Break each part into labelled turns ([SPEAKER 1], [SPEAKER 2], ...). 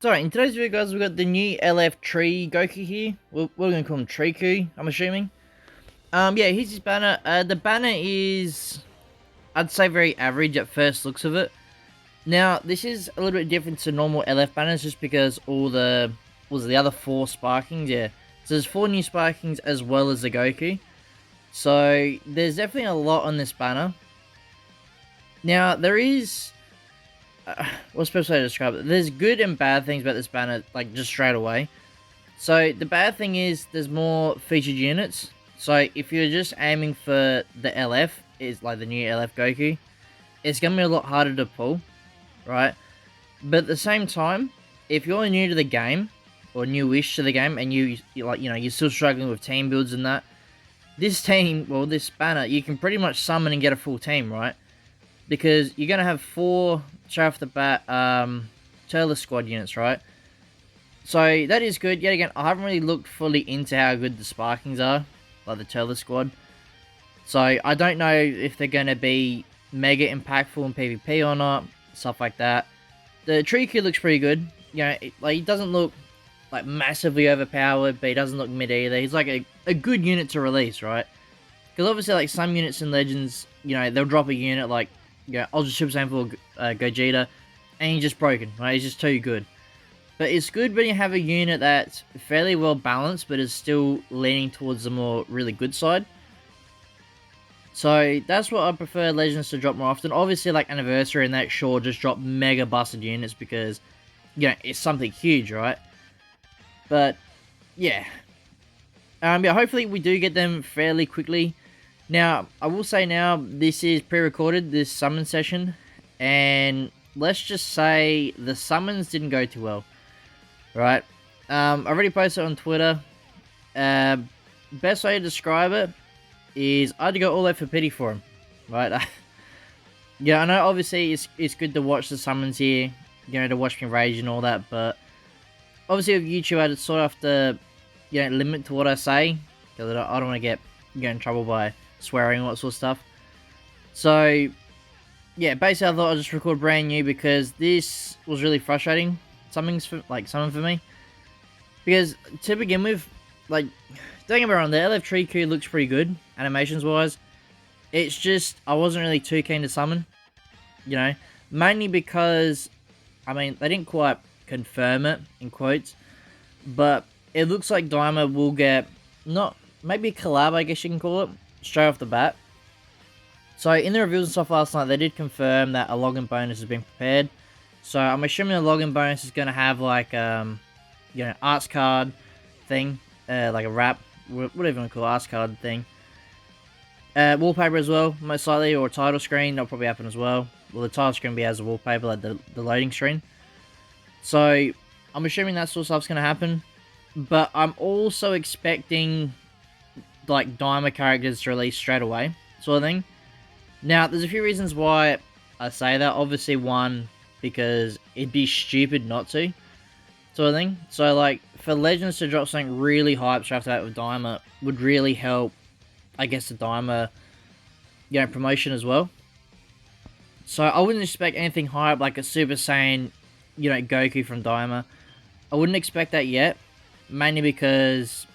[SPEAKER 1] So in today's video, guys, we've got the new LF Tree Goku here. We're going to call him Triku, I'm assuming. Yeah, here's his banner. The banner is, I'd say, very average at first looks of it. Now, this is a little bit different to normal LF banners just because all the, was the other 4 Sparkings? Yeah. So there's 4 new Sparkings as well as the Goku. So there's definitely a lot on this banner. Now, there is... what's the best way to describe it? There's good and bad things about this banner, like, just straight away. So, the bad thing is, there's more featured units. So, if you're just aiming for the LF, is like the new LF Goku, it's going to be a lot harder to pull, right? But at the same time, if you're new to the game, or newish to the game, and you're still struggling with team builds and that, this team, well, this banner, you can pretty much summon and get a full team, right? Because you're going to have 4, straight off the bat, Turles squad units, right? So, that is good. Yet again, I haven't really looked fully into how good the Sparkings are, like the Turles squad. So, I don't know if they're going to be mega impactful in PvP or not, stuff like that. The Triku looks pretty good. You know, he doesn't look, like, massively overpowered, but he doesn't look mid either. He's like a good unit to release, right? Because obviously, like, some units in Legends, you know, they'll drop a unit like, Ultra Super Saiyan 4 Gogeta, and he's just broken, right? He's just too good. But it's good when you have a unit that's fairly well balanced, but is still leaning towards the more really good side. So that's what I prefer Legends to drop more often. Obviously, like Anniversary and that, sure, just drop mega busted units because, it's something huge, right? But, yeah. Yeah, hopefully we do get them fairly quickly. Now, I will say now, this is pre-recorded, this summon session, and let's just say the summons didn't go too well, right? I already posted on Twitter. Best way to describe it is I had to go all out for pity for him, right? Yeah, I know obviously it's good to watch the summons here, to watch me rage and all that, but obviously with YouTube I just sort of have to, limit to what I say, because I don't want to get in trouble by swearing and all that sort of stuff. So, yeah, basically I thought I'd just record brand new because this was really frustrating. Something for me. Because, to begin with, like, don't get me wrong, the LF Triku looks pretty good, animations-wise. It's just, I wasn't really too keen to summon, mainly because, I mean, they didn't quite confirm it, in quotes, but it looks like Daima will get, maybe a collab, I guess you can call it, straight off the bat. So in the reviews and stuff last night, they did confirm that a login bonus has been prepared. So I'm assuming the login bonus is going to have like, arts card thing, like a wrap, whatever you want to call it, arts card thing. Wallpaper as well, most likely, or a title screen, that'll probably happen as well. Well, the title screen will be as a wallpaper, like the loading screen. So I'm assuming that sort of stuff's going to happen. But I'm also expecting like Daima characters to release straight away, sort of thing. Now, there's a few reasons why I say that. Obviously, one, because it'd be stupid not to, sort of thing. So, like, for Legends to drop something really hyped straight after that with Daima would really help, I guess, the Daima, promotion as well. So, I wouldn't expect anything hype like a Super Saiyan, Goku from Daima. I wouldn't expect that yet, mainly because,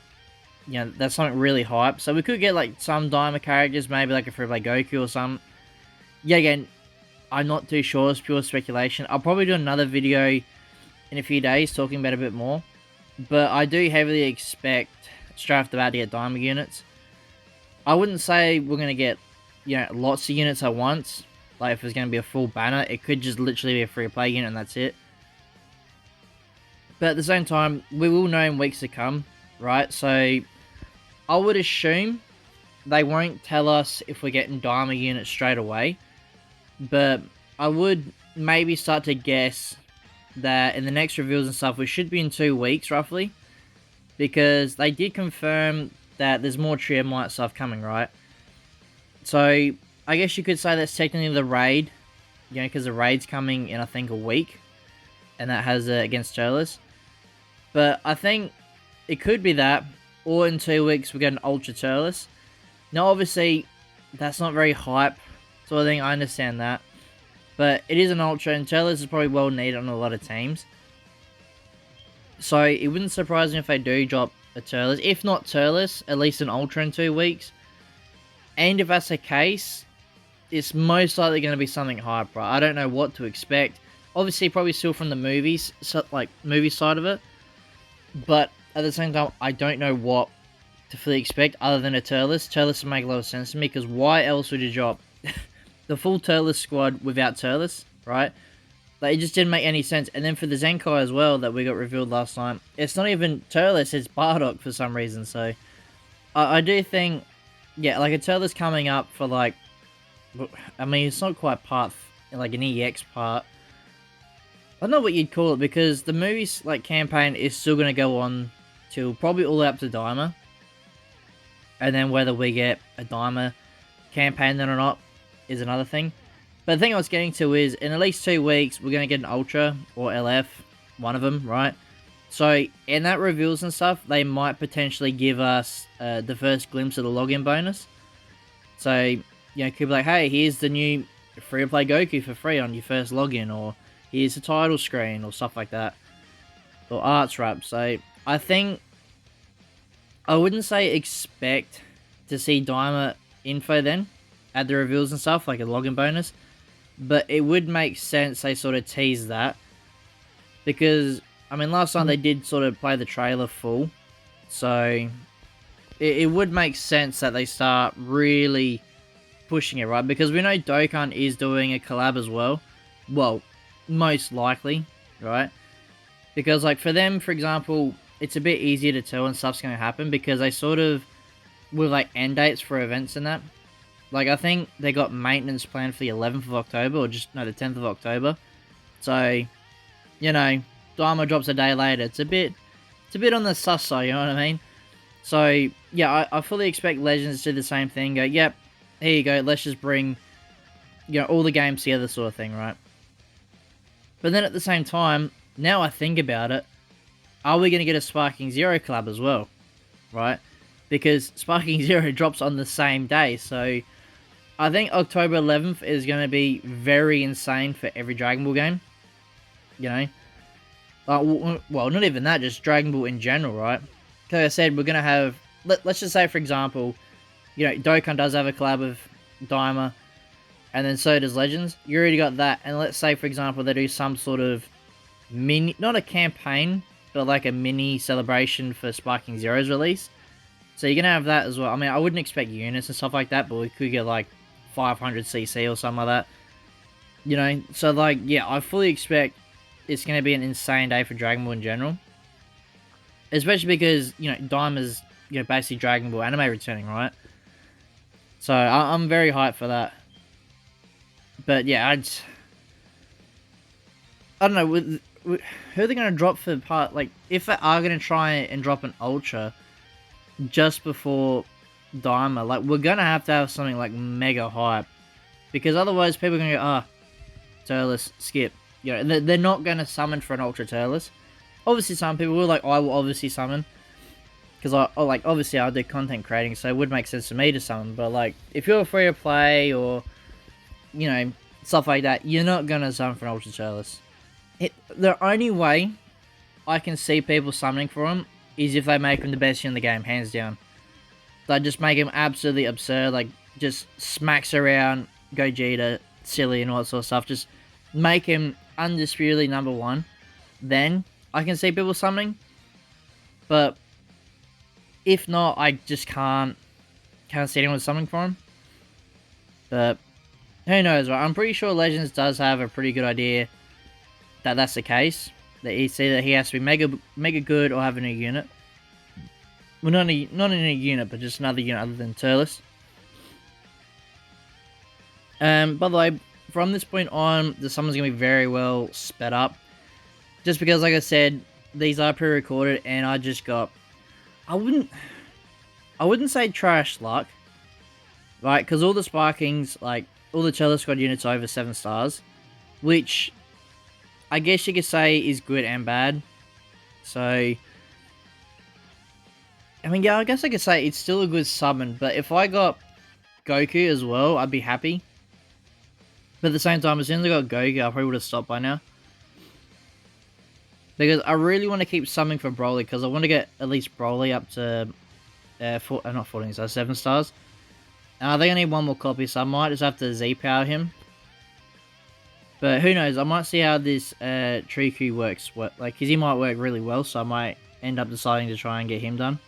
[SPEAKER 1] that's something really hype. So we could get like some Daima characters, maybe like a free-play Goku or something. Yeah, again, I'm not too sure. It's pure speculation. I'll probably do another video in a few days talking about it a bit more. But I do heavily expect straight off the bat to get Daima units. I wouldn't say we're going to get, lots of units at once. Like if it's going to be a full banner, it could just literally be a free-play unit and that's it. But at the same time, we will know in weeks to come, right? So I would assume they won't tell us if we're getting Daima units straight away. But I would maybe start to guess that in the next reveals and stuff, we should be in 2 weeks, roughly. Because they did confirm that there's more Triomite stuff coming, right? So, I guess you could say that's technically the raid. Because the raid's coming in, I think, a week. And that has against Turles. But I think it could be that. Or in 2 weeks, we get an Ultra Turles. Now, obviously, that's not very hype. So I think I understand that. But it is an Ultra, and Turles is probably well needed on a lot of teams. So it wouldn't surprise me if they do drop a Turles. If not Turles, at least an Ultra in 2 weeks. And if that's the case, it's most likely going to be something hype, right? I don't know what to expect. Obviously, probably still from the movies, so, like movie side of it. But at the same time, I don't know what to fully expect other than a Turles. Turles would make a lot of sense to me, because why else would you drop the full Turles squad without Turles, right? Like, it just didn't make any sense. And then for the Zenkai as well that we got revealed last night, it's not even Turles, it's Bardock for some reason. So I do think, yeah, like a Turles coming up for like, I mean, it's not quite part, like an EX part. I don't know what you'd call it, because the movie's like campaign is still going to go on till probably all the way up to Daima. And then whether we get a Daima campaign then or not is another thing. But the thing I was getting to is, in at least 2 weeks, we're going to get an Ultra or LF, one of them, right? So, in that reveals and stuff, they might potentially give us the first glimpse of the login bonus. So, you know, it could be like, hey, here's the new free-to-play Goku for free on your first login, or here's the title screen, or stuff like that. Or arts wrap. So, I think, I wouldn't say expect to see Daima info then, at the reveals and stuff, like a login bonus. But it would make sense they sort of tease that. Because, I mean, last time they did sort of play the trailer full. So, it would make sense that they start really pushing it, right? Because we know Dokkan is doing a collab as well. Well, most likely, right? Because, like, for them, for example, it's a bit easier to tell when stuff's going to happen. Because they sort of, with, like, end dates for events and that. Like, I think they got maintenance planned for the 11th of October, or just, no, the 10th of October. So, you know, Daima drops a day later. It's a bit on the sus side, you know what I mean? So, yeah, I fully expect Legends to do the same thing. Go, yep, here you go, let's just bring, you know, all the games together sort of thing, right? But then at the same time, now I think about it, are we going to get a Sparking Zero collab as well, right? Because Sparking Zero drops on the same day, so I think October 11th is going to be very insane for every Dragon Ball game. You know? Well, not even that, just Dragon Ball in general, right? Like I said, we're going to have... Let's just say, for example, you know, Dokkan does have a collab with Daima, and then so does Legends. You already got that, and let's say, for example, they do some sort of mini... Not a campaign, but like a mini celebration for Sparking Zero's release. So you're going to have that as well. I mean, I wouldn't expect units and stuff like that, but we could get like 500cc or something like that. You know, so like, yeah, I fully expect it's going to be an insane day for Dragon Ball in general. Especially because, you know, Daima's, you know, basically Dragon Ball anime returning, right? So I'm very hyped for that. But yeah, I don't know, with who are they going to drop for part, like, if they are going to try and drop an Ultra just before Daima, like, we're going to have something, like, mega hype. Because otherwise, people are going to go, Turles, skip. You know, they're not going to summon for an Ultra Turles. Obviously, some people will, like, I will obviously summon. Because, obviously, I do content creating, so it would make sense to me to summon. But, like, if you're free to play, or, you know, stuff like that, you're not going to summon for an Ultra Turles. The only way I can see people summoning for him is if they make him the best in the game, hands down. They just make him absolutely absurd, like, just smacks around Gogeta, silly and all that sort of stuff. Just make him undisputedly number one. Then I can see people summoning. But if not, I just can't see anyone summoning for him. But who knows, right? I'm pretty sure Legends does have a pretty good idea that that's the case. That it's either he has to be mega good or have a new unit. Well, not in a unit, but just another unit other than Turles. By the way, from this point on, the summon's going to be very well sped up. Just because, like I said, these are pre-recorded, and I just got... I wouldn't say trash luck, right? Because all the Sparkings, like, all the Turles squad units are over 7 stars, which I guess you could say is good and bad. So, I mean, yeah, I guess I could say it's still a good summon, but if I got Goku as well, I'd be happy. But at the same time, as soon as I got Goku, I probably would have stopped by now. Because I really want to keep summoning for Broly, because I want to get at least Broly up to, not 14 stars, 7 stars. And I think I need one more copy, so I might just have to Z-power him. But who knows, I might see how this Triku works, because he might work really well, so I might end up deciding to try and get him done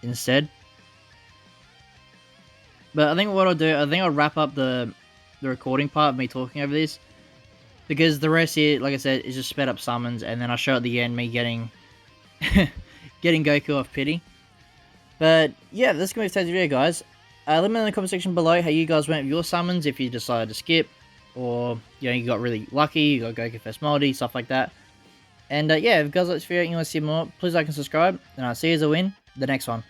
[SPEAKER 1] instead. But I think what I'll do, I think I'll wrap up the recording part of me talking over this, because the rest here, like I said, is just sped up summons, and then I'll show at the end me getting getting Goku off pity. But yeah, that's gonna be today's video, guys. Let me know in the comment section below how you guys went with your summons, if you decided to skip, or you got really lucky, you got Goku first multi, stuff like that. And yeah, if you guys like this video and you want to see more, please like and subscribe, and I'll see you as I win the next one.